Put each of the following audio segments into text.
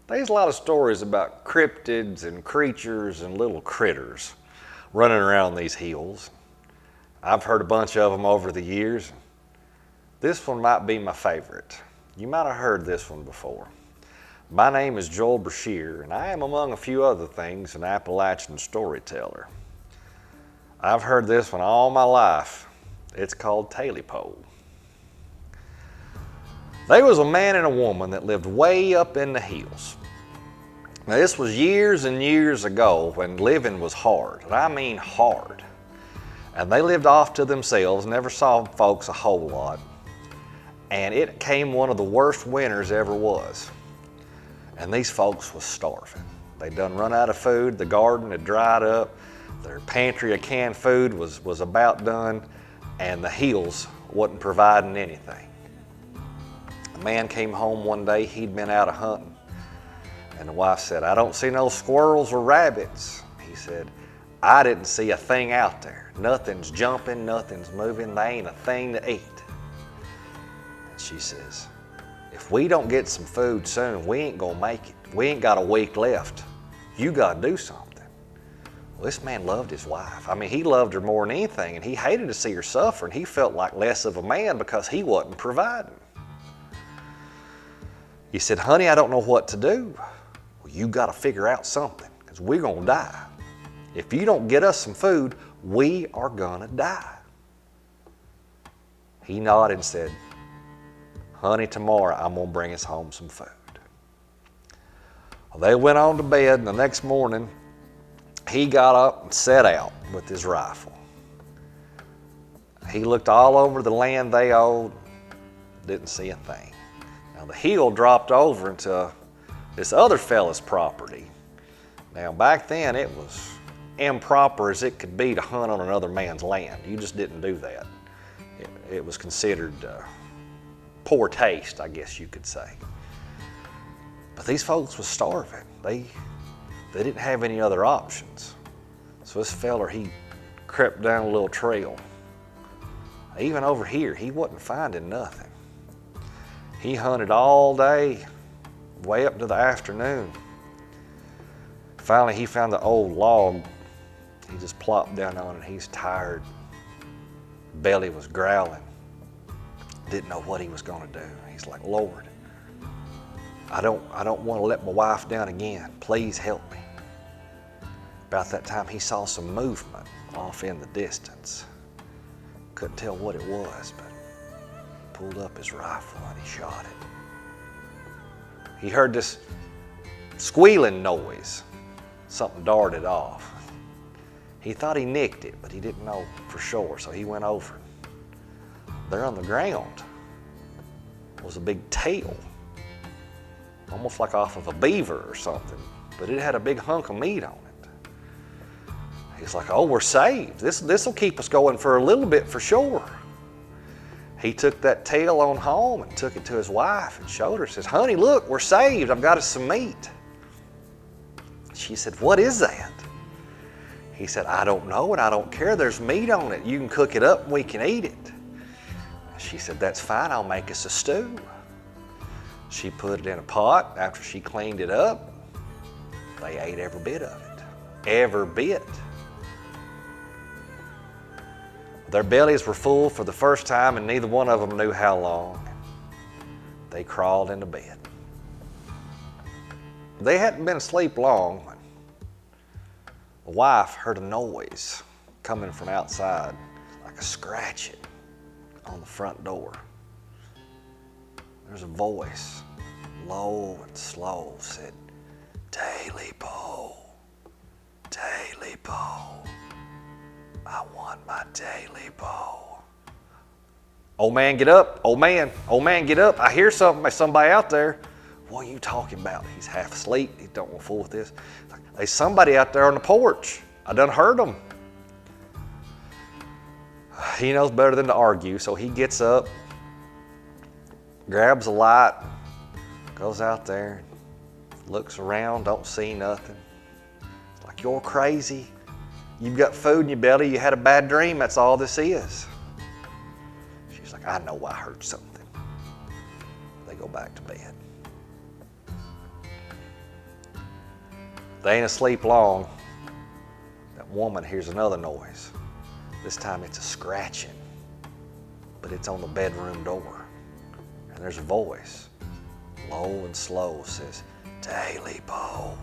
There's a lot of stories about cryptids and creatures and little critters running around these hills. I've heard a bunch of them over the years. This one might be my favorite. You might have heard this one before. My name is Joel Brashear, and I am, among a few other things, an Appalachian storyteller. I've heard this one all my life. It's called TaleyPo. There was a man and a woman that lived way up in the hills. Now, this was years and years ago when living was hard, and I mean hard. And they lived off to themselves, never saw folks a whole lot. And it came one of the worst winters ever was. And these folks was starving. They done run out of food, the garden had dried up, their pantry of canned food was about done, and the hills wasn't providing anything. The man came home one day, he'd been out hunting, and the wife said, "I don't see no squirrels or rabbits." He said, "I didn't see a thing out there. Nothing's jumping, nothing's moving, there ain't a thing to eat." And she says, "If we don't get some food soon, we ain't gonna make it. We ain't got a week left. You gotta do something." Well, this man loved his wife. I mean, he loved her more than anything, and he hated to see her suffer, and he felt like less of a man because he wasn't providing. He said, "Honey, I don't know what to do." "Well, you gotta figure out something, because we're gonna die. If you don't get us some food, we are gonna die." He nodded and said, "Honey, tomorrow I'm gonna bring us home some food." Well, they went on to bed, and the next morning, he got up and set out with his rifle. He looked all over the land they owned, didn't see a thing. Now the hill dropped over into this other fella's property. Now back then it was improper as it could be to hunt on another man's land. You just didn't do that. It was considered poor taste, I guess you could say. But these folks was starving. They didn't have any other options. So this feller, he crept down a little trail. Even over here, he wasn't finding nothing. He hunted all day, way up to the afternoon. Finally, he found the old log. He just plopped down on it. He's tired. Belly was growling. Didn't know what he was gonna do. He's like, "Lord, I don't want to let my wife down again. Please help me." About that time, he saw some movement off in the distance. Couldn't tell what it was, but pulled up his rifle and he shot it. He heard this squealing noise. Something darted off. He thought he nicked it, but he didn't know for sure, so he went over. There on the ground was a big tail, almost like off of a beaver or something, but it had a big hunk of meat on it. He's like, "Oh, we're saved. This'll keep us going for a little bit for sure." He took that tail on home and took it to his wife and showed her. Says, "Honey, look, we're saved. I've got us some meat." She said, "What is that?" He said, "I don't know and I don't care. There's meat on it. You can cook it up and we can eat it." She said, "That's fine. I'll make us a stew." She put it in a pot. After she cleaned it up, they ate every bit of it. Every bit. Their bellies were full for the first time, and neither one of them knew how long. They crawled into bed. They hadn't been asleep long when the wife heard a noise coming from outside, like a scratching on the front door. There's a voice, low and slow, said, "TaleyPo, TaleyPo, I want my TaleyPo." "Old man, get up. Old man, get up. I hear something. There's somebody out there." "What are you talking about?" He's half asleep. He don't want to fool with this. "There's somebody out there on the porch. I done heard them." He knows better than to argue, so he gets up, grabs a light, goes out there, looks around, don't see nothing. It's like, "You're crazy. You've got food in your belly. You had a bad dream. That's all this is." She's like, "I know I heard something." They go back to bed. They ain't asleep long. That woman hears another noise. This time it's a scratching, but it's on the bedroom door. And there's a voice, low and slow, says, "TaleyPo,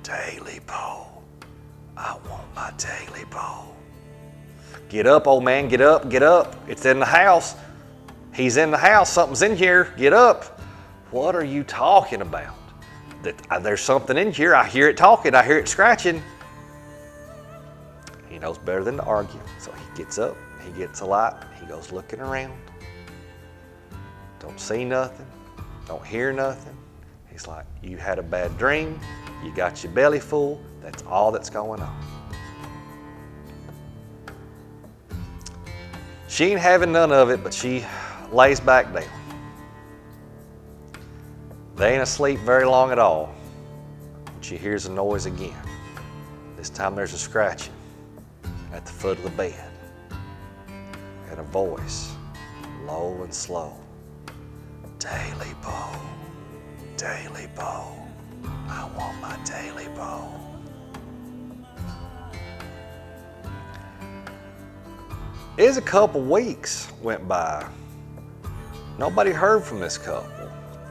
TaleyPo, I want my TaleyPo." "Get up, old man, get up, get up. It's in the house. He's in the house, something's in here, get up." "What are you talking about?" "There's something in here, I hear it talking, I hear it scratching." He knows better than to argue, so he gets up, he gets a light, he goes looking around. Don't see nothing, don't hear nothing. He's like, "You had a bad dream, you got your belly full, that's all that's going on." She ain't having none of it, but she lays back down. They ain't asleep very long at all. She hears a noise again. This time there's a scratching at the foot of the bed. And a voice, low and slow. "TaleyPo, TaleyPo, I want my TaleyPo." It's a couple weeks went by. Nobody heard from this couple.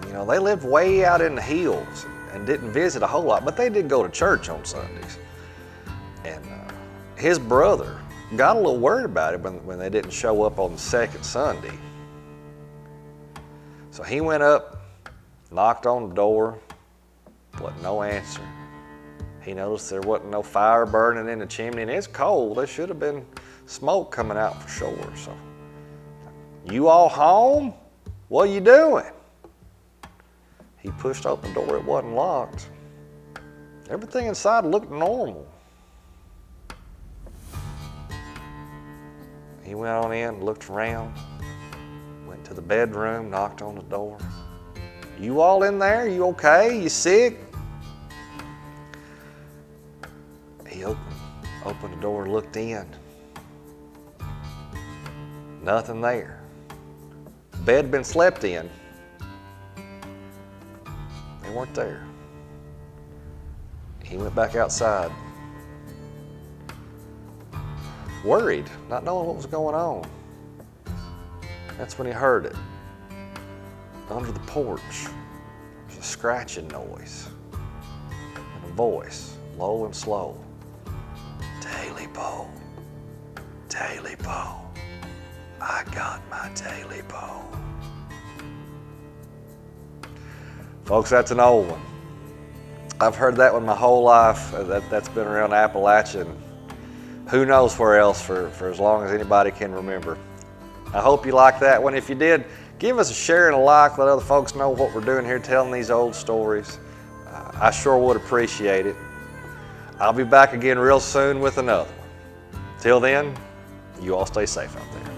You know, they lived way out in the hills and didn't visit a whole lot, but they did go to church on Sundays. And his brother got a little worried about it when they didn't show up on the second Sunday. So he went up, knocked on the door, wasn't no answer. He noticed there wasn't no fire burning in the chimney, and it's cold. There should have been smoke coming out for sure. So, "You all home? What are you doing?" He pushed open the door, it wasn't locked. Everything inside looked normal. He went on in, looked around, went to the bedroom, knocked on the door. "You all in there? You okay? You sick?" He opened the door and looked in. Nothing there. Bed had been slept in. They weren't there. He went back outside, worried, not knowing what was going on. That's when he heard it. Under the porch, there's a scratching noise and a voice, low and slow. "TaleyPo, TaleyPo, I got my TaleyPo." Folks, that's an old one. I've heard that one my whole life. That's been around Appalachia. Who knows where else for as long as anybody can remember. I hope you liked that one. If you did, give us a share and a like. Let other folks know what we're doing here, telling these old stories. I sure would appreciate it. I'll be back again real soon with another one. Till then, you all stay safe out there.